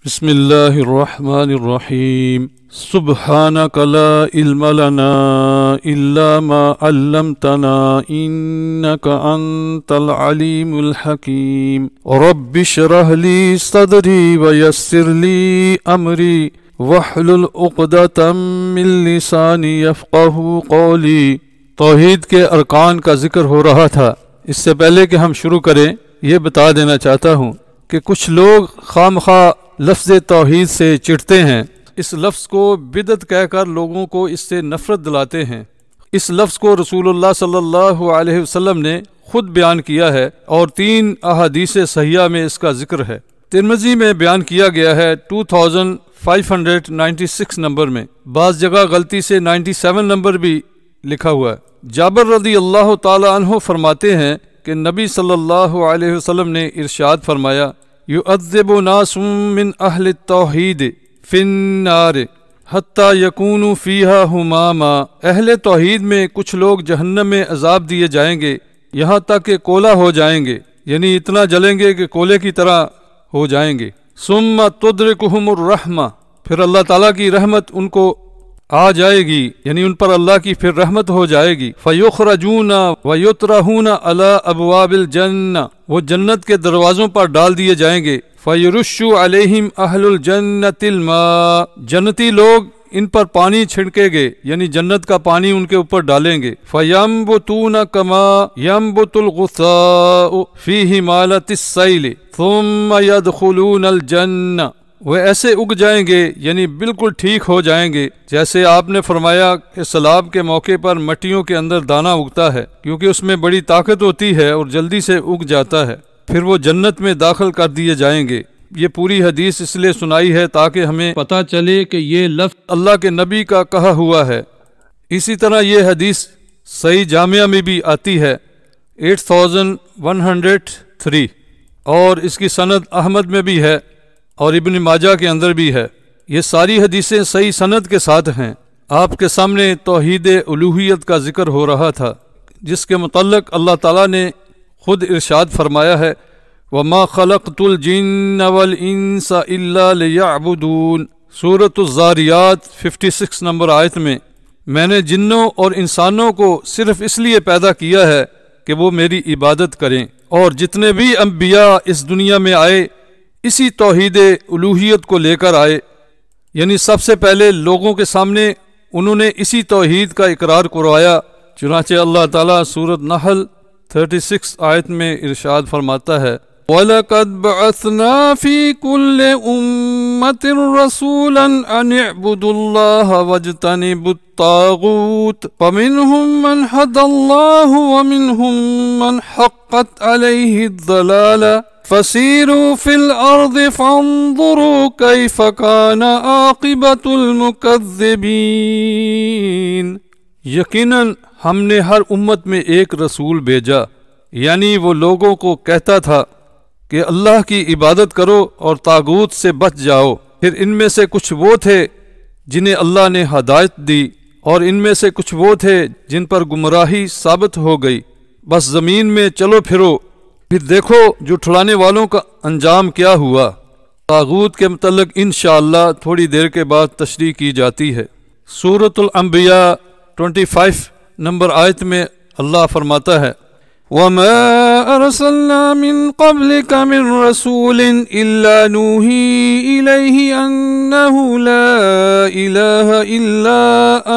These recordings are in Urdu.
بسم اللہ الرحمن الرحیم سبحانک لا علم لنا الا ما علمتنا انک انت العلیم الحکیم رب اشرح لی صدری ویسر لی امری واحلل عقدۃ من لسانی یفقہوا قولی۔ توحید کے ارکان کا ذکر ہو رہا تھا۔ اس سے پہلے کہ ہم شروع کریں یہ بتا دینا چاہتا ہوں کہ کچھ لوگ خواہ لفظ توحید سے چڑھتے ہیں، اس لفظ کو بدعت کہہ کر لوگوں کو اس سے نفرت دلاتے ہیں۔ اس لفظ کو رسول اللہ صلی اللہ علیہ وسلم نے خود بیان کیا ہے اور 3 احادیث صحیحہ میں اس کا ذکر ہے۔ ترمذی میں بیان کیا گیا ہے 2596 نمبر میں، بعض جگہ غلطی سے 97 نمبر بھی لکھا ہوا ہے۔ جابر رضی اللہ تعالی عنہ فرماتے ہیں کہ نبی صلی اللہ علیہ وسلم نے ارشاد فرمایا، یعذب ناس من اہل التوحید فی النار حتی یکونوا فیہا ہماما۔ اہل توحید میں کچھ لوگ جہنم میں عذاب دیے جائیں گے یہاں تک کہ کولا ہو جائیں گے، یعنی اتنا جلیں گے کہ کولے کی طرح ہو جائیں گے۔ ثم تدرکہم الرحمہ، پھر اللہ تعالیٰ کی رحمت ان کو آ جائے گی، یعنی ان پر اللہ کی پھر رحمت ہو جائے گی۔ فَيُخْرَجُونَ وَيُطْرَحُونَ عَلَىٰ أَبْوَابِ الْجَنَّةِ، وہ جنت کے دروازوں پر ڈال دیے جائیں گے۔ فَيُرُشُّ عَلَيْهِمْ أَهْلُ الْجَنَّةِ الْمَاءَ، جنتی لوگ ان پر پانی چھڑکیں گے، یعنی جنت کا پانی ان کے اوپر ڈالیں گے۔ فَيَنبُتُونَ كَمَا يَنبُتُ الْغُثَاءُ فِي حِمَالَةِ السَّيْلِ ثُمَّ يَدْخُلُونَ الْجَنَّةَ، وہ ایسے اگ جائیں گے، یعنی بالکل ٹھیک ہو جائیں گے جیسے آپ نے فرمایا کہ سیلاب کے موقع پر مٹیوں کے اندر دانہ اگتا ہے، کیونکہ اس میں بڑی طاقت ہوتی ہے اور جلدی سے اگ جاتا ہے، پھر وہ جنت میں داخل کر دیے جائیں گے۔ یہ پوری حدیث اس لیے سنائی ہے تاکہ ہمیں پتہ چلے کہ یہ لفظ اللہ کے نبی کا کہا ہوا ہے۔ اسی طرح یہ حدیث صحیح جامعہ میں بھی آتی ہے 8103، اور اس کی سند احمد میں بھی ہے اور ابن ماجہ کے اندر بھی ہے۔ یہ ساری حدیثیں صحیح سند کے ساتھ ہیں۔ آپ کے سامنے توحید الوہیت کا ذکر ہو رہا تھا، جس کے متعلق اللہ تعالیٰ نے خود ارشاد فرمایا ہے، وَمَا خَلَقْتُ الْجِنَّ وَالْإِنسَ إِلَّا لِيَعْبُدُونَ، سورۃ الذاریات 56 نمبر آیت میں، میں نے جنوں اور انسانوں کو صرف اس لیے پیدا کیا ہے کہ وہ میری عبادت کریں۔ اور جتنے بھی انبیاء اس دنیا میں آئے اسی توحید الوہیت کو لے کر آئے، یعنی سب سے پہلے لوگوں کے سامنے انہوں نے اسی توحید کا اقرار کروایا۔ چنانچہ اللہ تعالیٰ سورۃ نحل 36 آیت میں ارشاد فرماتا ہے، وَلَقَدْ بَعَثْنَا فِي كُلِّ أُمَّةٍ رَسُولًا أَنِ اعْبُدُوا اللَّهَ وَاجْتَنِبُوا الطَّاغُوتَ فَمِنْهُمْ مَنْ هَدَى اللَّهُ وَمِنْهُمْ مَنْ حَقَّتْ عَلَيْهِ الضَّلَالَةُ فَسِيرُوا فِي الْأَرْضِ فَانظُرُوا كَيْفَ كَانَ عَاقِبَةُ الْمُكَذِّبِينَ۔ یقیناً ہم نے ہر امت میں ایک رسول بھیجا، یعنی وہ لوگوں کو کہتا تھا کہ اللہ کی عبادت کرو اور طاغوت سے بچ جاؤ۔ پھر ان میں سے کچھ وہ تھے جنہیں اللہ نے ہدایت دی، اور ان میں سے کچھ وہ تھے جن پر گمراہی ثابت ہو گئی۔ بس زمین میں چلو پھرو، پھر دیکھو جھٹلانے والوں کا انجام کیا ہوا۔ طاغوت کے متعلق انشاءاللہ تھوڑی دیر کے بعد تشریح کی جاتی ہے۔ سورۃ الانبیاء 25 نمبر آیت میں اللہ فرماتا ہے، وَمَا أَرْسَلْنَا مِن قَبْلِكَ مِن رَّسُولٍ إِلَّا نُوحِي إِلَيْهِ أَنَّهُ لَا إِلَٰهَ إِلَّا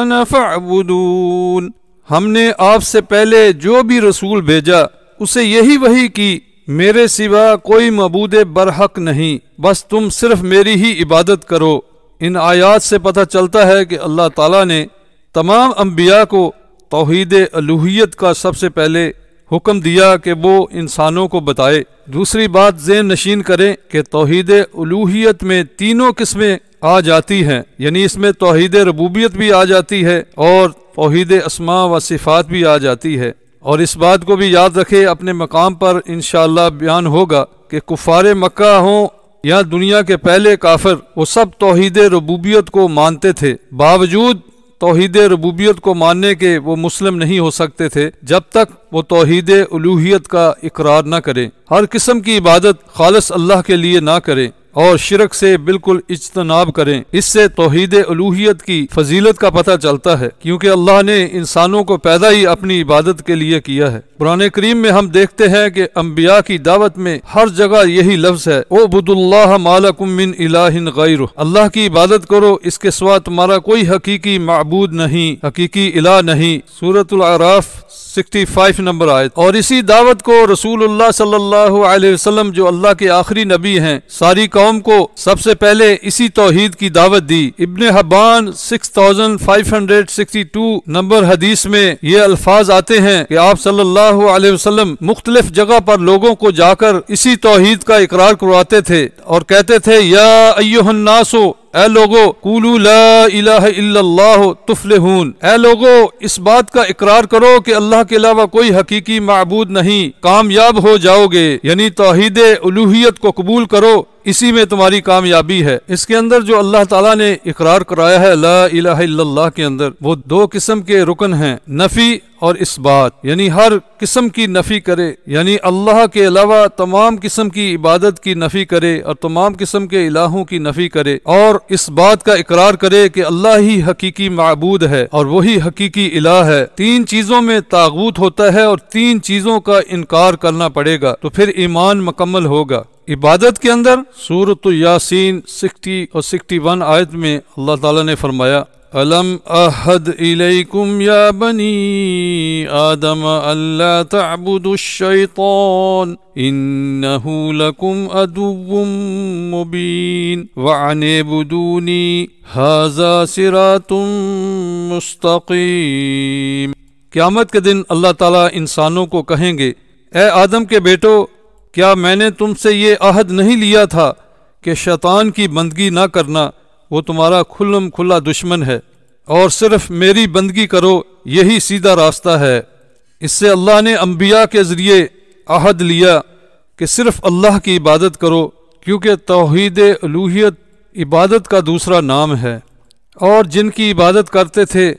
أَنَا فَاعْبُدُونِ، ہم نے آپ سے پہلے جو بھی رسول بھیجا اسے یہی وحی کی، میرے سوا کوئی معبود برحق نہیں، بس تم صرف میری ہی عبادت کرو۔ ان آیات سے پتہ چلتا ہے کہ اللہ تعالیٰ نے تمام انبیاء کو توحید الوہیت کا سب سے پہلے حکم دیا کہ وہ انسانوں کو بتائے۔ دوسری بات ذہن نشین کریں کہ توحید الوہیت میں تینوں قسمیں آ جاتی ہیں، یعنی اس میں توحید ربوبیت بھی آ جاتی ہے اور توحید اسماء و صفات بھی آ جاتی ہے۔ اور اس بات کو بھی یاد رکھے، اپنے مقام پر انشاءاللہ بیان ہوگا کہ کفار مکہ ہوں یا دنیا کے پہلے کافر، وہ سب توحید ربوبیت کو مانتے تھے، باوجود توحید ربوبیت کو ماننے کے وہ مسلم نہیں ہو سکتے تھے جب تک وہ توحید الوہیت کا اقرار نہ کریں، ہر قسم کی عبادت خالص اللہ کے لیے نہ کریں اور شرک سے بالکل اجتناب کریں۔ اس سے توحید الوہیت کی فضیلت کا پتہ چلتا ہے، کیونکہ اللہ نے انسانوں کو پیدا ہی اپنی عبادت کے لیے کیا ہے۔ قرآن کریم میں ہم دیکھتے ہیں کہ انبیاء کی دعوت میں ہر جگہ یہی لفظ ہے، اعبدوا اللہ ما لکم من الہ غیرہ، اللہ کی عبادت کرو، اس کے سوا تمہارا کوئی حقیقی معبود نہیں، حقیقی الہ نہیں۔ سورۃ الاعراف 65 نمبر آیت۔ اور اسی دعوت کو رسول اللہ صلی اللہ علیہ وسلم جو اللہ کے آخری نبی ہیں، ساری قوم کو سب سے پہلے اسی توحید کی دعوت دی۔ ابن حبان 6562 نمبر حدیث میں یہ الفاظ آتے ہیں کہ آپ صلی اللہ علیہ وسلم مختلف جگہ پر لوگوں کو جا کر اسی توحید کا اقرار کرواتے تھے اور کہتے تھے، یا ایھا الناس، اے لوگو، قولوا لا الہ الا اللہ تفلحون، اے لوگو اس بات کا اقرار کرو کہ اللہ کے علاوہ کوئی حقیقی معبود نہیں، کامیاب ہو جاؤ گے، یعنی توحید الوہیت کو قبول کرو، اسی میں تمہاری کامیابی ہے۔ اس کے اندر جو اللہ تعالیٰ نے اقرار کرایا ہے لا الہ الا اللہ کے اندر، وہ دو قسم کے رکن ہیں، نفی اور اس بات، یعنی ہر قسم کی نفی کرے، یعنی اللہ کے علاوہ تمام قسم کی عبادت کی نفی کرے اور تمام قسم کے الہوں کی نفی کرے، اور اس بات کا اقرار کرے کہ اللہ ہی حقیقی معبود ہے اور وہی حقیقی الہ ہے۔ تین چیزوں میں طاغوت ہوتا ہے اور تین چیزوں کا انکار کرنا پڑے گا تو پھر ایمان مکمل ہوگا۔ عبادت کے اندر سورۃ یاسین 60 اور 61 آیت میں اللہ تعالیٰ نے فرمایا، أَلَمْ أَعْهَدْ إِلَيْكُمْ يَا بَنِي آدَمَ أَلَّا تَعْبُدُوا الشَّيْطَانَ إِنَّهُ لَكُمْ عَدُوٌّ مُّبِينٌ وَأَنِ اعْبُدُونِي هَٰذَا صِرَاطٌ مُّسْتَقِيمٌ۔ قیامت کے دن اللہ تعالیٰ انسانوں کو کہیں گے، اے آدم کے بیٹو، کیا میں نے تم سے یہ عہد نہیں لیا تھا کہ شیطان کی بندگی نہ کرنا، وہ تمہارا کھلم کھلا دشمن ہے، اور صرف میری بندگی کرو، یہی سیدھا راستہ ہے۔ اس سے اللہ نے انبیاء کے ذریعے عہد لیا کہ صرف اللہ کی عبادت کرو، کیونکہ توحید الوہیت عبادت کا دوسرا نام ہے، اور جن کی عبادت کرتے تھے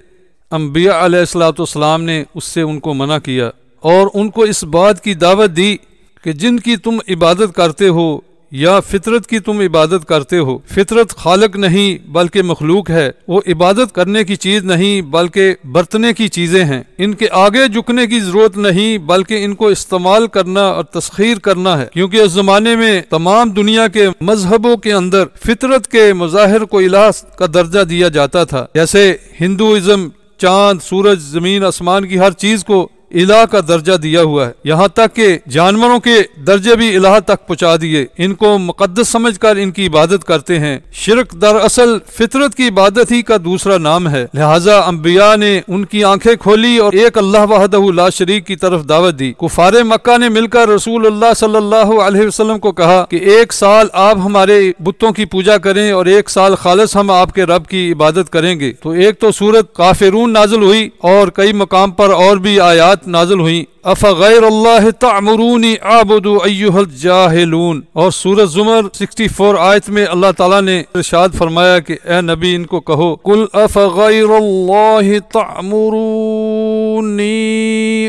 انبیاء علیہ الصلوۃ والسلام نے اس سے ان کو منع کیا، اور ان کو اس بات کی دعوت دی کہ جن کی تم عبادت کرتے ہو یا فطرت کی تم عبادت کرتے ہو، فطرت خالق نہیں بلکہ مخلوق ہے، وہ عبادت کرنے کی چیز نہیں بلکہ برتنے کی چیزیں ہیں، ان کے آگے جھکنے کی ضرورت نہیں بلکہ ان کو استعمال کرنا اور تسخیر کرنا ہے، کیونکہ اس زمانے میں تمام دنیا کے مذہبوں کے اندر فطرت کے مظاہر کو الہ کا درجہ دیا جاتا تھا، جیسے ہندوازم چاند، سورج، زمین، آسمان کی ہر چیز کو الہ کا درجہ دیا ہوا ہے، یہاں تک کہ جانوروں کے درجے بھی الہ تک پہنچا دیے، ان کو مقدس سمجھ کر ان کی عبادت کرتے ہیں۔ شرک دراصل فطرت کی عبادت ہی کا دوسرا نام ہے، لہٰذا انبیاء نے ان کی آنکھیں کھولی اور ایک اللہ وحدہ لا شریک کی طرف دعوت دی۔ کفار مکہ نے مل کر رسول اللہ صلی اللہ علیہ وسلم کو کہا کہ ایک سال آپ ہمارے بتوں کی پوجا کریں اور ایک سال خالص ہم آپ کے رب کی عبادت کریں گے، تو ایک تو سورت کافرون نازل ہوئی اور کئی مقام پر اور بھی آیات نازل ہوئیں، افغیر اللہ تعمرونی اعبد ایھا الجاہلون، اور سورۃ زمر 64 آیت میں اللہ تعالیٰ نے ارشاد فرمایا کہ اے نبی ان کو کہو، قل افغیر اللہ تعمرونی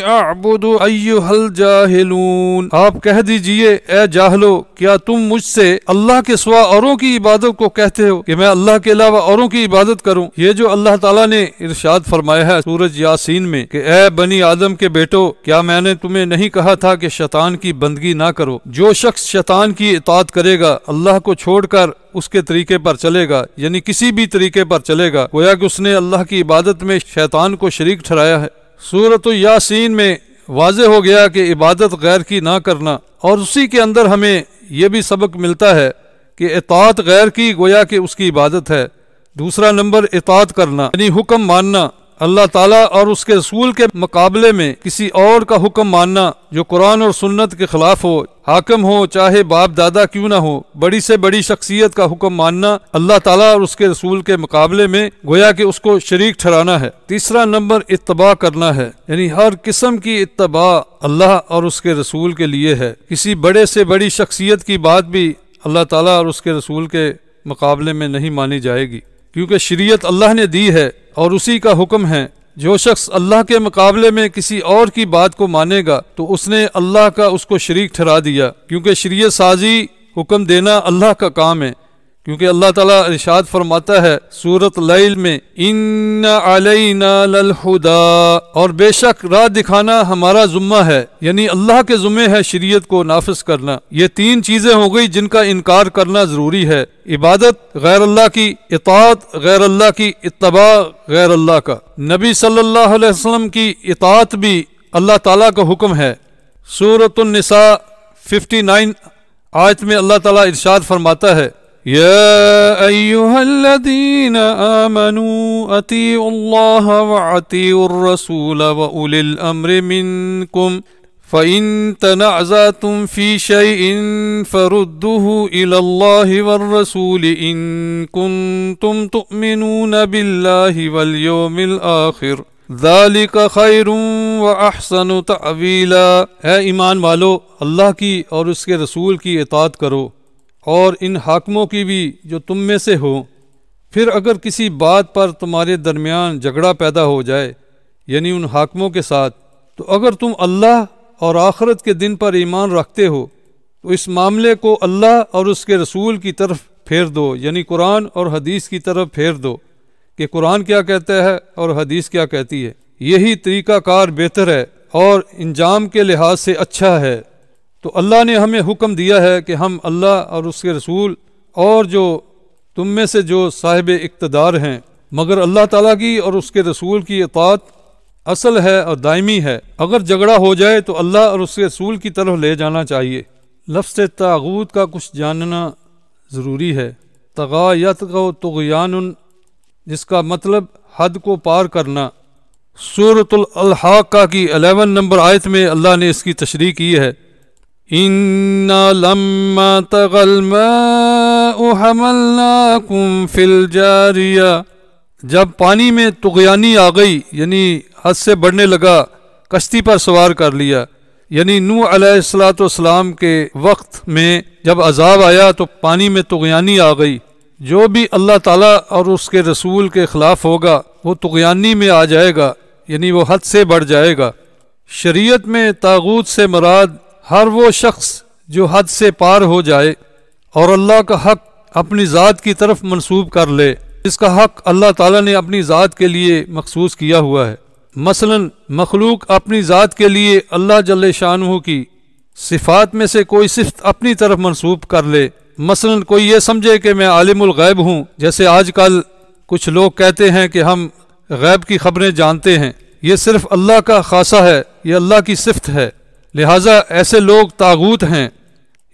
اعبد ایھا الجاہلون، آپ کہہ دیجئے اے جاہلو، کیا تم مجھ سے اللہ کے سوا اوروں کی عبادت کو کہتے ہو کہ میں اللہ کے علاوہ اوروں کی عبادت کروں؟ یہ جو اللہ تعالیٰ نے ارشاد فرمایا ہے سورۃ یاسین میں کہ اے بنی آدم کے بیٹو، کیا میں نے تمہیں نہیں کہا تھا کہ شیطان کی بندگی نہ کرو؟ جو شخص شیطان کی اطاعت کرے گا، اللہ کو چھوڑ کر اس کے طریقے پر چلے گا، یعنی کسی بھی طریقے پر چلے گا، گویا کہ اس نے اللہ کی عبادت میں شیطان کو شریک ٹھہرایا ہے۔ سورۃ یاسین میں واضح ہو گیا کہ عبادت غیر کی نہ کرنا، اور اسی کے اندر ہمیں یہ بھی سبق ملتا ہے کہ اطاعت غیر کی گویا کہ اس کی عبادت ہے۔ دوسرا نمبر اطاعت کرنا، یعنی حکم ماننا، اللہ تعالیٰ اور اس کے رسول کے مقابلے میں کسی اور کا حکم ماننا جو قرآن اور سنت کے خلاف ہو، حاکم ہو چاہے باپ دادا کیوں نہ ہو، بڑی سے بڑی شخصیت کا حکم ماننا اللہ تعالیٰ اور اس کے رسول کے مقابلے میں گویا کہ اس کو شریک ٹھہرانا ہے۔ تیسرا نمبر اتباع کرنا ہے، یعنی ہر قسم کی اتباع اللہ اور اس کے رسول کے لیے ہے، کسی بڑے سے بڑی شخصیت کی بات بھی اللہ تعالیٰ اور اس کے رسول کے مقابلے میں نہیں مانی جائے گی، کیونکہ شریعت اللہ نے دی ہے اور اسی کا حکم ہے۔ جو شخص اللہ کے مقابلے میں کسی اور کی بات کو مانے گا تو اس نے اللہ کا اس کو شریک ٹھہرا دیا، کیونکہ شریعت سازی حکم دینا اللہ کا کام ہے، کیونکہ اللہ تعالیٰ ارشاد فرماتا ہے سورۃ لیل میں ان علینا للہدی، اور بے شک راہ دکھانا ہمارا ذمہ ہے، یعنی اللہ کے ذمہ ہے شریعت کو نافذ کرنا۔ یہ تین چیزیں ہو گئی جن کا انکار کرنا ضروری ہے: عبادت غیر اللہ کی، اطاعت غیر اللہ کی، اتباع غیر اللہ کا۔ نبی صلی اللہ علیہ وسلم کی اطاعت بھی اللہ تعالیٰ کا حکم ہے۔ سورۃ النساء 59 آیت میں اللہ تعالیٰ ارشاد فرماتا ہے یا ایہا الذین آمنوا اطیعوا اللہ واطیعوا الرسول واولی الامر منکم فإن تنازعتم في شيء فردوه إلى الله والرسول إن كنتم تؤمنون بالله واليوم الآخر ذَلِكَ خَيْرٌ وَأَحْسَنُ تَأْوِيلًا۔ اے ایمان والو، اللہ کی اور اس کے رسول کی اطاعت کرو، اور ان حاکموں کی بھی جو تم میں سے ہو۔ پھر اگر کسی بات پر تمہارے درمیان جھگڑا پیدا ہو جائے، یعنی ان حاکموں کے ساتھ، تو اگر تم اللہ اور آخرت کے دن پر ایمان رکھتے ہو تو اس معاملے کو اللہ اور اس کے رسول کی طرف پھیر دو، یعنی قرآن اور حدیث کی طرف پھیر دو کہ قرآن کیا کہتا ہے اور حدیث کیا کہتی ہے۔ یہی طریقہ کار بہتر ہے اور انجام کے لحاظ سے اچھا ہے۔ تو اللہ نے ہمیں حکم دیا ہے کہ ہم اللہ اور اس کے رسول اور جو تم میں سے جو صاحب اقتدار ہیں، مگر اللہ تعالیٰ کی اور اس کے رسول کی اطاعت اصل ہے اور دائمی ہے۔ اگر جھگڑا ہو جائے تو اللہ اور اس کے رسول کی طرف لے جانا چاہیے۔ لفظ طاغوت کا کچھ جاننا ضروری ہے۔ طغا یطغوا طغیان، جس کا مطلب حد کو پار کرنا۔ سورۃ الحاقہ کی 11 نمبر آیت میں اللہ نے اس کی تشریح کی ہے اِنَّا لَمَّا طَغَى الْمَاءُ حَمَلْنَاكُمْ فِي الْجَارِيَةِ، جب پانی میں طغیانی آ گئی، یعنی حد سے بڑھنے لگا، کشتی پر سوار کر لیا۔ یعنی نوح علیہ السلام کے وقت میں جب عذاب آیا تو پانی میں طغیانی آ گئی۔ جو بھی اللہ تعالیٰ اور اس کے رسول کے خلاف ہوگا وہ طغیانی میں آ جائے گا، یعنی وہ حد سے بڑھ جائے گا۔ شریعت میں طاغوت سے مراد ہر وہ شخص جو حد سے پار ہو جائے اور اللہ کا حق اپنی ذات کی طرف منسوب کر لے، اس کا حق اللہ تعالیٰ نے اپنی ذات کے لیے مخصوص کیا ہوا ہے۔ مثلا مخلوق اپنی ذات کے لیے اللہ جل شانہ کی صفات میں سے کوئی صفت اپنی طرف منسوب کر لے۔ مثلا کوئی یہ سمجھے کہ میں عالم الغیب ہوں، جیسے آج کل کچھ لوگ کہتے ہیں کہ ہم غیب کی خبریں جانتے ہیں۔ یہ صرف اللہ کا خاصہ ہے، یہ اللہ کی صفت ہے، لہٰذا ایسے لوگ طاغوت ہیں۔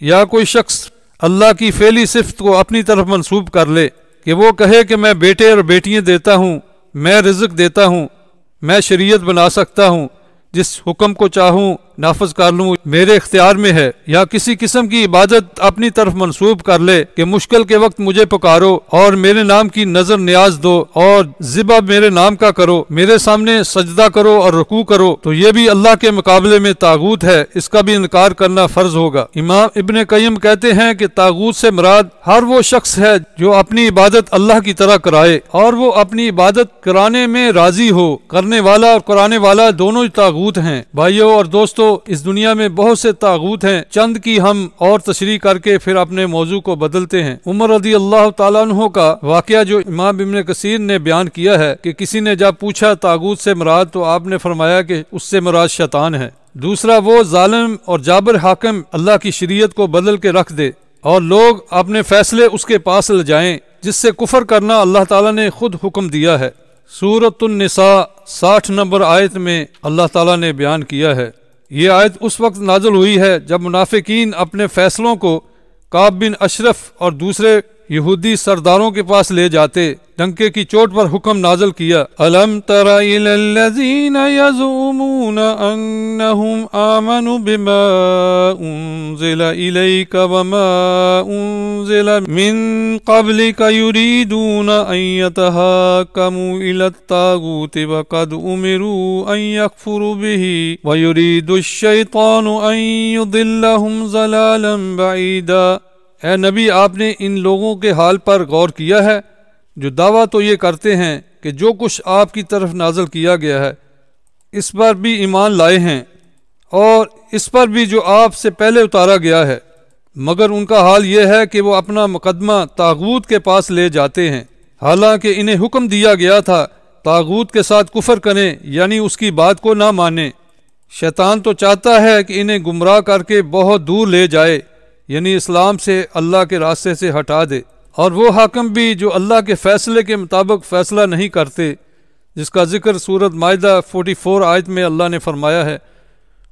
یا کوئی شخص اللہ کی فعلی صفت کو اپنی طرف منسوب کر لے کہ وہ کہے کہ میں بیٹے اور بیٹیاں دیتا ہوں، میں رزق دیتا ہوں، میں شریعت بنا سکتا ہوں، جس حکم کو چاہوں نافذ کر لوں، میرے اختیار میں ہے۔ یا کسی قسم کی عبادت اپنی طرف منسوب کر لے کہ مشکل کے وقت مجھے پکارو اور میرے نام کی نظر نیاز دو اور ذبح میرے نام کا کرو، میرے سامنے سجدہ کرو اور رکوع کرو، تو یہ بھی اللہ کے مقابلے میں طاغوت ہے، اس کا بھی انکار کرنا فرض ہوگا۔ امام ابن قیم کہتے ہیں کہ طاغوت سے مراد ہر وہ شخص ہے جو اپنی عبادت اللہ کی طرح کرائے اور وہ اپنی عبادت کرانے میں راضی ہو۔ کرنے والا اور کرانے والا دونوں ہی طاغوت ہیں۔ بھائیوں اور دوستو، اس دنیا میں بہت سے طاغوت ہیں، چند کی ہم اور تشریح کر کے پھر اپنے موضوع کو بدلتے ہیں۔ عمر رضی اللہ تعالیٰ عنہ کا واقعہ جو امام ابن کثیر نے بیان کیا ہے کہ کسی نے جب پوچھا طاغوت سے مراد تو آپ نے فرمایا کہ اس سے مراد شیطان ہے۔ دوسرا وہ ظالم اور جابر حاکم اللہ کی شریعت کو بدل کے رکھ دے اور لوگ اپنے فیصلے اس کے پاس لے جائیں، جس سے کفر کرنا اللہ تعالیٰ نے خود حکم دیا ہے۔ سورۃ النساء 60 نمبر آیت میں اللہ تعالیٰ نے بیان کیا ہے۔ یہ آیت اس وقت نازل ہوئی ہے جب منافقین اپنے فیصلوں کو کعب بن اشرف اور دوسرے یہودی سرداروں کے پاس لے جاتے۔ ڈنکے کی چوٹ پر حکم نازل کیا، الم تر الی الذین یزعمون انہم آمنوا بما انزل الیک وما انزل من قبلک یریدون ان یتحاکموا الی الطاغوت وقد امروا ان یکفروا به ویرید الشیطان ان یضلهم ضلالا بعیدا۔ اے نبی، آپ نے ان لوگوں کے حال پر غور کیا ہے جو دعویٰ تو یہ کرتے ہیں کہ جو کچھ آپ کی طرف نازل کیا گیا ہے اس پر بھی ایمان لائے ہیں اور اس پر بھی جو آپ سے پہلے اتارا گیا ہے، مگر ان کا حال یہ ہے کہ وہ اپنا مقدمہ طاغوت کے پاس لے جاتے ہیں، حالانکہ انہیں حکم دیا گیا تھا طاغوت کے ساتھ کفر کریں، یعنی اس کی بات کو نہ مانیں۔ شیطان تو چاہتا ہے کہ انہیں گمراہ کر کے بہت دور لے جائے، یعنی اسلام سے، اللہ کے راستے سے ہٹا دے، اور وہ حاکم بھی جو اللہ کے فیصلے کے مطابق فیصلہ نہیں کرتے، جس کا ذکر سورۃ مائدہ 44 آیت میں اللہ نے فرمایا ہے،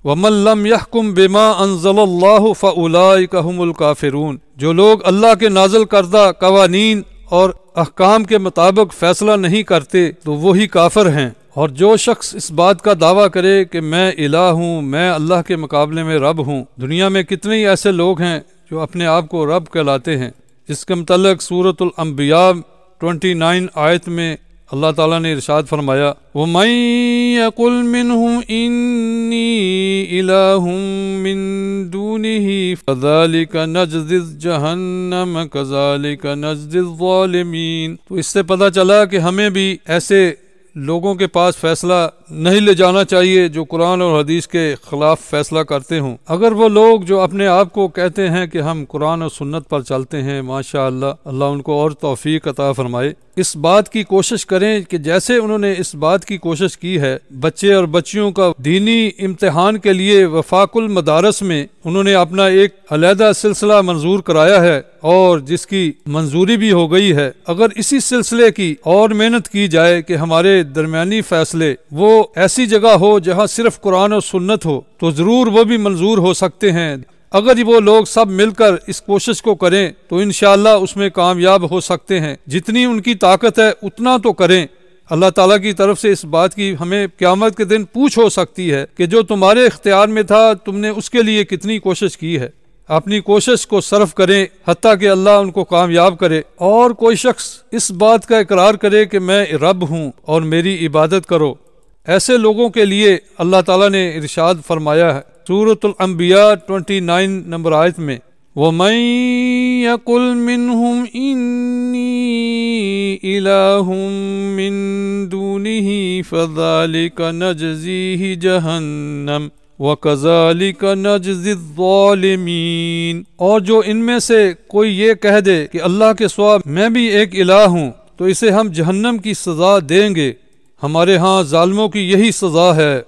وَمَن لَّمْ يَحْكُم بِمَا أَنزَلَ اللَّهُ فَأُولَٰئِكَ هُمُ الْكَافِرُونَ، جو لوگ اللہ کے نازل کردہ قوانین اور احکام کے مطابق فیصلہ نہیں کرتے تو وہی کافر ہیں۔ اور جو شخص اس بات کا دعویٰ کرے کہ میں الہ ہوں، میں اللہ کے مقابلے میں رب ہوں، دنیا میں کتنے ہی ایسے لوگ ہیں جو اپنے آپ کو رب کہلاتے ہیں۔ اس کے متعلق سورۃ الانبیاء 29 آیت میں اللہ تعالیٰ نے ارشاد فرمایا، وَمَن يَقُلْ مِنْهُمْ إِنِّي إِلَٰهٌ مِّن دُونِهِ فَذَلِكَ نَجْزِي جَهَنَّمَ كَذَلِكَ نَجْزِي الظَّالِمِينَ۔ تو اس سے پتہ چلا کہ ہمیں بھی ایسے لوگوں کے پاس فیصلہ نہیں لے جانا چاہیے جو قرآن اور حدیث کے خلاف فیصلہ کرتے ہوں۔ اگر وہ لوگ جو اپنے آپ کو کہتے ہیں کہ ہم قرآن اور سنت پر چلتے ہیں، ماشاء اللہ ان کو اور توفیق عطا فرمائے، اس بات کی کوشش کریں کہ جیسے انہوں نے اس بات کی کوشش کی ہے بچے اور بچیوں کا دینی امتحان کے لیے وفاق المدارس میں انہوں نے اپنا ایک علیحدہ سلسلہ منظور کرایا ہے اور جس کی منظوری بھی ہو گئی ہے، اگر اسی سلسلے کی اور محنت کی جائے کہ ہمارے درمیانی فیصلے وہ ایسی جگہ ہو جہاں صرف قرآن اور سنت ہو تو ضرور وہ بھی منظور ہو سکتے ہیں۔ اگر وہ لوگ سب مل کر اس کوشش کو کریں تو انشاءاللہ اس میں کامیاب ہو سکتے ہیں، جتنی ان کی طاقت ہے اتنا تو کریں۔ اللہ تعالیٰ کی طرف سے اس بات کی ہمیں قیامت کے دن پوچھ ہو سکتی ہے کہ جو تمہارے اختیار میں تھا تم نے اس کے لیے کتنی کوشش کی ہے۔ اپنی کوشش کو صرف کریں حتیٰ کہ اللہ ان کو کامیاب کرے۔ اور کوئی شخص اس بات کا اقرار کرے کہ میں رب ہوں اور میری عبادت کرو، ایسے لوگوں کے لیے اللہ تعالیٰ نے ارشاد فرمایا ہے سورۃ الانبیاء 29 نمبر آیت میں، وَمَن يَقُلْ مِنْهُمْ إِنِّي إِلَٰهٌ مِّن دُونِهِ فَذَلِكَ نَجْزِيهِ جَهَنَّمَ وَكَذَلِكَ نَجْزِي الظَّالِمِينَ۔ اور جو ان میں سے کوئی یہ کہہ دے کہ اللہ کے سوا میں بھی ایک الہ ہوں تو اسے ہم جہنم کی سزا دیں گے، ہمارے ہاں ظالموں کی یہی سزا ہے۔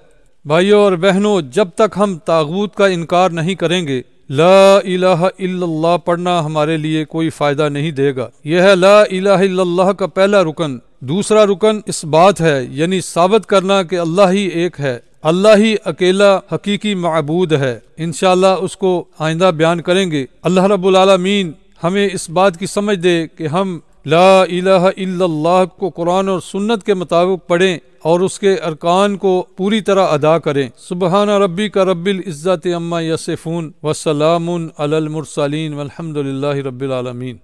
بھائیوں اور بہنوں، جب تک ہم طاغوت کا انکار نہیں کریں گے، لا الہ الا اللہ پڑھنا ہمارے لیے کوئی فائدہ نہیں دے گا۔ یہ ہے لا الہ الا اللہ کا پہلا رکن۔ دوسرا رکن اس بات ہے، یعنی ثابت کرنا کہ اللہ ہی ایک ہے، اللہ ہی اکیلا حقیقی معبود ہے۔ انشاءاللہ اس کو آئندہ بیان کریں گے۔ اللہ رب العالمین ہمیں اس بات کی سمجھ دے کہ ہم لا الہ الا اللہ کو قرآن اور سنت کے مطابق پڑھیں اور اس کے ارکان کو پوری طرح ادا کریں۔ سبحان ربک رب العزت عما یصفون وسلام علی المرسلین والحمد للہ رب العالمین۔